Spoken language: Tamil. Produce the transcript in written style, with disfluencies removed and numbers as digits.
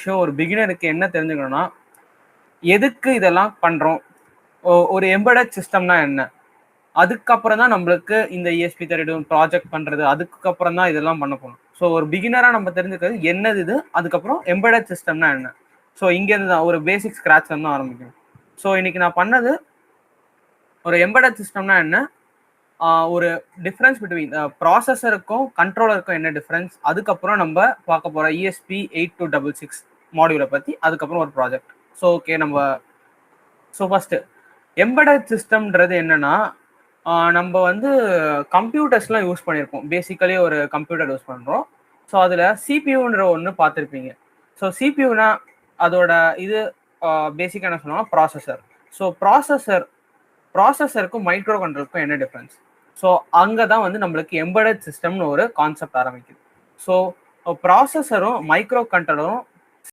விஷயம் ஒரு பிகினருக்கு என்ன தெரிஞ்சுக்கணும்னா, எதுக்கு இதெல்லாம் பண்றோம்? ஒரு எம்பெடட் சிஸ்டம்னா என்ன? அதுக்கப்புறம் தான் நம்மளுக்கு இந்த ESP32 ப்ராஜெக்ட் பண்றது, அதுக்கப்புறம் தான் இதெல்லாம் பண்ண போறோம். ஸோ ஒரு பிகினரா நம்ம தெரிஞ்சுக்கிறது என்னது இது? அதுக்கப்புறம் எம்பெடட் சிஸ்டம்னா என்ன? ஸோ இங்கேருந்து தான் ஒரு பேசிக் ஸ்கிராட்ச்ல இருந்து ஆரம்பிக்கணும். ஸோ இன்னைக்கு நான் பண்ணது ஒரு எம்பெடட் சிஸ்டம்னா என்ன? ஒரு டிஃபரன்ஸ் பிட்வீன் ப்ராசஸருக்கும் கண்ட்ரோலருக்கும் என்ன டிஃபரன்ஸ், அதுக்கப்புறம் நம்ம பார்க்க போற ESP8266 மாடியூலை பத்தி, அதுக்கப்புறம் ஒரு project. So okay so first embedded சிஸ்டம்ன்றது என்னன்னா, நம்ம வந்து கம்ப்யூட்டர்ஸ்லாம் யூஸ் பண்ணியிருப்போம். பேசிக்கலி ஒரு கம்ப்யூட்டர் யூஸ் பண்ணுறோம். ஸோ அதில் சிபியூன்ற ஒன்று பார்த்துருப்பீங்க. ஸோ சிபியூனா அதோட இது பேசிக்காக என்ன சொல்லுவாங்க, ப்ராசஸர். ஸோ ப்ராசஸருக்கும் மைக்ரோ கண்ட்ரோலுக்கும் என்ன டிஃப்ரென்ஸ்? ஸோ அங்கே தான் வந்து நம்மளுக்கு எம்பெடட் சிஸ்டம்னு ஒரு கான்செப்ட் ஆரம்பிக்குது. So ப்ராசஸரும் micro கண்ட்ரோலரும்